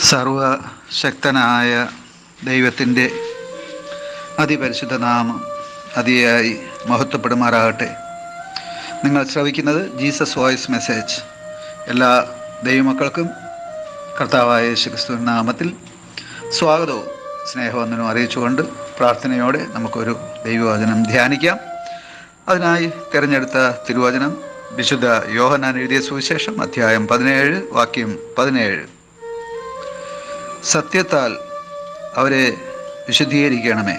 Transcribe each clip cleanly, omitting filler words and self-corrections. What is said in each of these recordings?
സർവശക്തനായ ദൈവത്തിൻ്റെ അതിപരിശുദ്ധ നാമം അതിയായി മഹത്വപ്പെടുമാറാകട്ടെ. നിങ്ങൾ ശ്രവിക്കുന്നത് ജീസസ് വോയിസ് മെസ്സേജ്. എല്ലാ ദൈവമക്കൾക്കും കർത്താവായ യേശുക്രിസ്തുവിൻ നാമത്തിൽ സ്വാഗതവും സ്നേഹവന്ദനവും അറിയിച്ചുകൊണ്ട് പ്രാർത്ഥനയോടെ നമുക്കൊരു ദൈവവചനം ധ്യാനിക്കാം. അതിനായി തിരഞ്ഞെടുത്ത തിരുവചനം വിശുദ്ധ യോഹന്നാൻ എഴുതിയ സുവിശേഷം അധ്യായം 17 വാക്യം 17. സത്യത്താൽ അവരെ വിശുദ്ധീകരിക്കണമേ,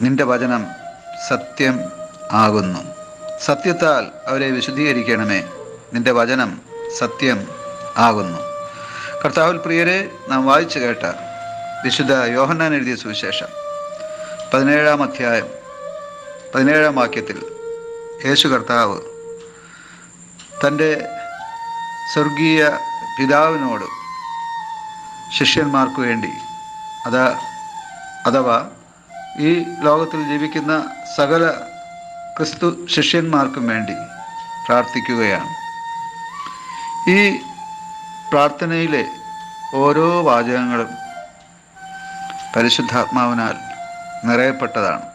നിന്റെ വചനം സത്യം ആകുന്നു. സത്യത്താൽ അവരെ വിശുദ്ധീകരിക്കണമേ, നിന്റെ വചനം സത്യം ആകുന്നു. കർത്താവിൽ പ്രിയരെ, നാം വായിച്ചു കേട്ട വിശുദ്ധ യോഹന്നാൻ എഴുതിയ സുവിശേഷം 17 അധ്യായം 17 വാക്യത്തിൽ യേശു കർത്താവ് തൻ്റെ സ്വർഗീയ പിതാവിനോട് ശിഷ്യന്മാർക്ക് വേണ്ടി അഥവാ ഈ ലോകത്തിൽ ജീവിക്കുന്ന സകല ക്രിസ്തു ശിഷ്യന്മാർക്കും വേണ്ടി പ്രാർത്ഥിക്കുകയാണ്. ഈ പ്രാർത്ഥനയിലെ ഓരോ വാചകങ്ങളും പരിശുദ്ധാത്മാവിനാൽ നിറയപ്പെട്ടതാണ്.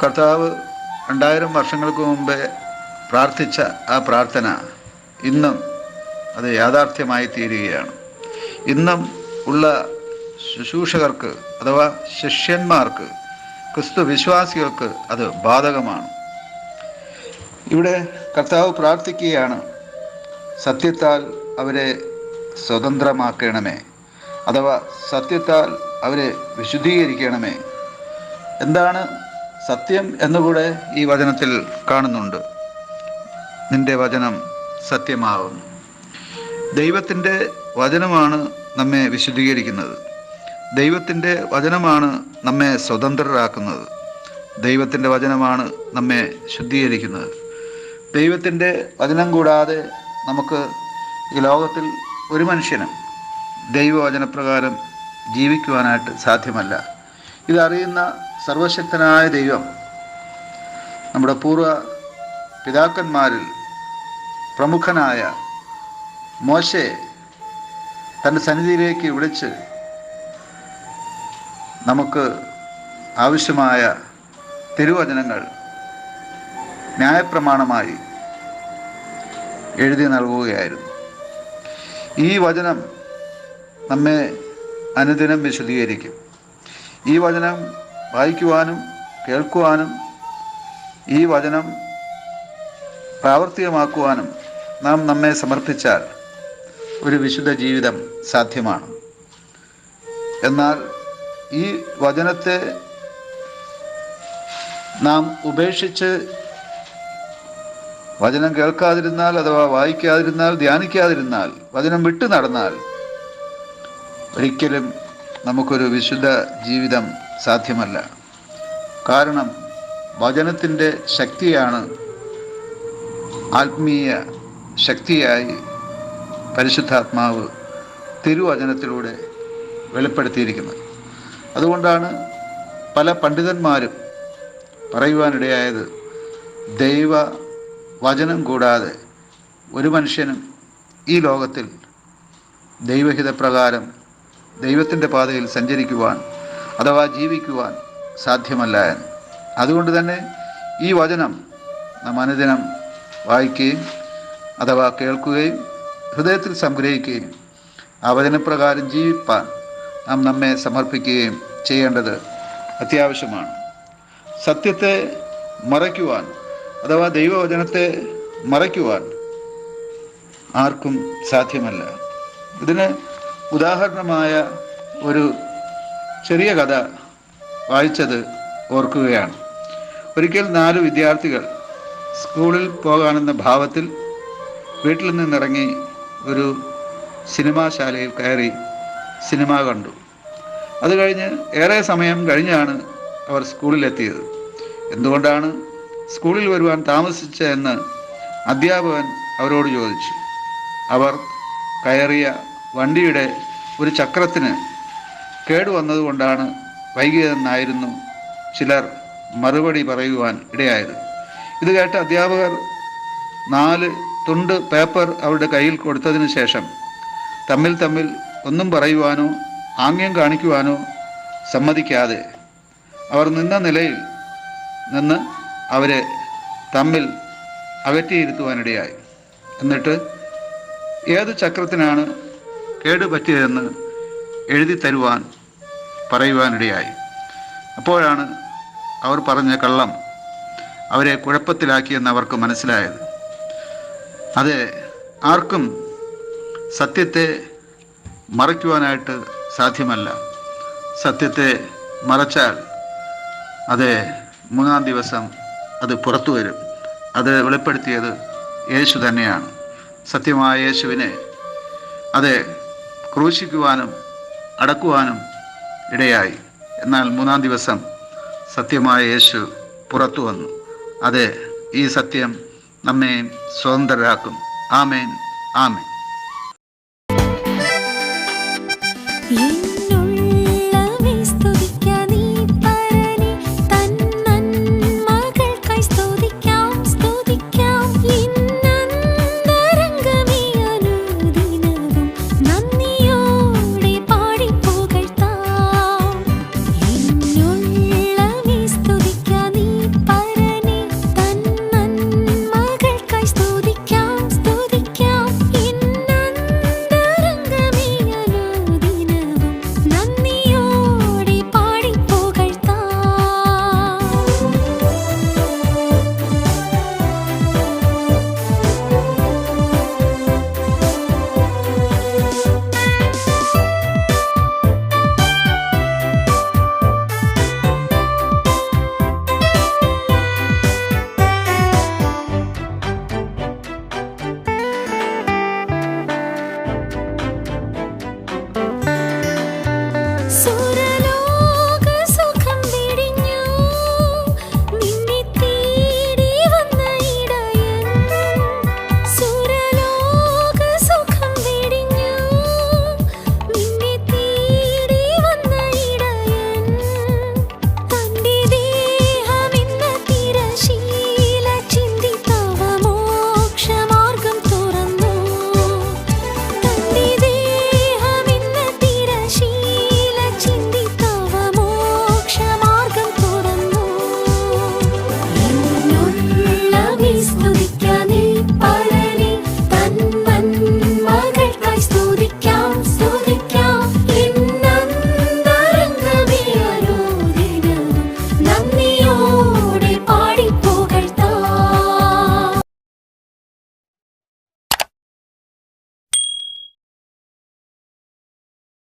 കർത്താവ് 2000 വർഷങ്ങൾക്ക് മുമ്പേ പ്രാർത്ഥിച്ച ആ പ്രാർത്ഥന ഇന്നും അത് യാഥാർത്ഥ്യമായി തീരുകയാണ്. ഇന്നും ഉള്ള ശുശ്രൂഷകർക്ക് അഥവാ ശിഷ്യന്മാർക്ക്, ക്രിസ്തു വിശ്വാസികൾക്ക് അത് ബാധകമാണ്. ഇവിടെ കർത്താവ് പ്രാർത്ഥിക്കുകയാണ്, സത്യത്താൽ അവരെ സ്വതന്ത്രമാക്കണമേ, അഥവാ സത്യത്താൽ അവരെ വിശുദ്ധീകരിക്കണമേ. എന്താണ് സത്യം എന്നുകൂടെ ഈ വചനത്തിൽ കാണുന്നുണ്ട്. നിന്റെ വചനം സത്യമാകുന്നു. ദൈവത്തിൻ്റെ വചനമാണ് നമ്മെ വിശുദ്ധീകരിക്കുന്നത്. ദൈവത്തിൻ്റെ വചനമാണ് നമ്മെ സ്വതന്ത്രരാക്കുന്നത്. ദൈവത്തിൻ്റെ വചനമാണ് നമ്മെ ശുദ്ധീകരിക്കുന്നത്. ദൈവത്തിൻ്റെ വചനം കൂടാതെ നമുക്ക് ഈ ലോകത്തിൽ ഒരു മനുഷ്യനും ദൈവവചനപ്രകാരം ജീവിക്കുവാനായിട്ട് സാധ്യമല്ല. ഇതറിയുന്ന സർവശക്തനായ ദൈവം നമ്മുടെ പൂർവ്വ പിതാക്കന്മാരിൽ പ്രമുഖനായ മോശയെ തൻ്റെ സന്നിധിയിലേക്ക് വിളിച്ച് നമുക്ക് ആവശ്യമായ തിരുവചനങ്ങൾ ന്യായപ്രമാണമായി എഴുതി നൽകുകയായിരുന്നു. ഈ വചനം നമ്മെ അനുദിനം വിശദീകരിക്കും. ഈ വചനം വായിക്കുവാനും കേൾക്കുവാനും ഈ വചനം പ്രാവർത്തികമാക്കുവാനും നാം നമ്മെ സമർപ്പിച്ചാൽ ഒരു വിശുദ്ധ ജീവിതം സാധ്യമാണ്. എന്നാൽ ഈ വചനത്തെ നാം ഉപേക്ഷിച്ച് വചനം കേൾക്കാതിരുന്നാൽ അഥവാ വായിക്കാതിരുന്നാൽ, ധ്യാനിക്കാതിരുന്നാൽ, വചനം വിട്ടു നടന്നാൽ ഒരിക്കലും നമുക്കൊരു വിശുദ്ധ ജീവിതം സാധ്യമല്ല. കാരണം വചനത്തിൻ്റെ ശക്തിയാണ് ആത്മീയ ശക്തിയായി പരിശുദ്ധാത്മാവ് തിരുവചനത്തിലൂടെ വെളിപ്പെടുത്തിയിരിക്കുന്നത്. അതുകൊണ്ടാണ് പല പണ്ഡിതന്മാരും പറയുവാനിടയായത്, ദൈവ വചനം കൂടാതെ ഒരു മനുഷ്യനും ഈ ലോകത്തിൽ ദൈവഹിതപ്രകാരം ദൈവത്തിൻ്റെ പാതയിൽ സഞ്ചരിക്കുവാൻ അഥവാ ജീവിക്കുവാൻ സാധ്യമല്ല എന്ന്. അതുകൊണ്ട് തന്നെ ഈ വചനം നാം അനുദിനം വായിക്കുകയും അഥവാ കേൾക്കുകയും ഹൃദയത്തിൽ സംഗ്രഹിക്കുകയും ആ വചനപ്രകാരം ജീവിപ്പാൻ നാം നമ്മെ സമർപ്പിക്കുകയും ചെയ്യേണ്ടത് അത്യാവശ്യമാണ്. സത്യത്തെ മറയ്ക്കുവാൻ അഥവാ ദൈവവചനത്തെ മറയ്ക്കുവാൻ ആർക്കും സാധ്യമല്ല. ഇതിന് ഉദാഹരണമായ ഒരു ചെറിയ കഥ വായിച്ചത് ഓർക്കുകയാണ്. ഒരിക്കൽ 4 വിദ്യാർത്ഥികൾ സ്കൂളിൽ പോകാനെന്ന ഭാവത്തിൽ വീട്ടിൽ നിന്നിറങ്ങി ഒരു സിനിമാശാലയിൽ കയറി സിനിമ കണ്ടു. അത് കഴിഞ്ഞ് ഏറെ സമയം കഴിഞ്ഞാണ് അവർ സ്കൂളിലെത്തിയത്. എന്തുകൊണ്ടാണ് സ്കൂളിൽ വരുവാൻ താമസിച്ചതെന്ന് അധ്യാപകൻ അവരോട് ചോദിച്ചു. അവർ കയറിയ വണ്ടിയുടെ ഒരു ചക്രത്തിന് കേടുവന്നതുകൊണ്ടാണ് വൈകിയതെന്നായിരുന്നു ചിലർ മറുപടി പറയുവാൻ ഇടയായത്. ഇത് കേട്ട അധ്യാപകർ 4 തുണ്ട് പേപ്പർ അവരുടെ കയ്യിൽ കൊടുത്തതിന് ശേഷം തമ്മിൽ തമ്മിൽ ഒന്നും പറയുവാനോ ആംഗ്യം കാണിക്കുവാനോ സമ്മതിക്കാതെ അവർ നിന്ന നിലയിൽ നിന്ന് അവരെ തമ്മിൽ അകറ്റിയിരുത്തുവാനിടയായി. എന്നിട്ട് ഏത് ചക്രത്തിനാണ് കേടുപറ്റിയതെന്ന് എഴുതി തരുവാൻ പറയുവാനിടയായി. അപ്പോഴാണ് അവർ പറഞ്ഞ കള്ളം അവരെ കുഴപ്പത്തിലാക്കിയെന്ന് അവർക്ക് മനസ്സിലായത്. അത് ആർക്കും സത്യത്തെ മറയ്ക്കുവാനായിട്ട് സാധ്യമല്ല. സത്യത്തെ മറച്ചാൽ അത് 3-ാം ദിവസം അത് പുറത്തു വരും. അത് വെളിപ്പെടുത്തിയത് യേശു തന്നെയാണ്. സത്യമായ യേശുവിനെ അത് ക്രൂശിക്കുവാനും അടക്കുവാനും ഇടയായി. എന്നാൽ 3-ാം ദിവസം സത്യമായ യേശു പുറത്തു വന്നു. അത് ഈ സത്യം നമ്മെ സ്വതന്ത്രരാക്കും. ആമേൻ, ആമേൻ.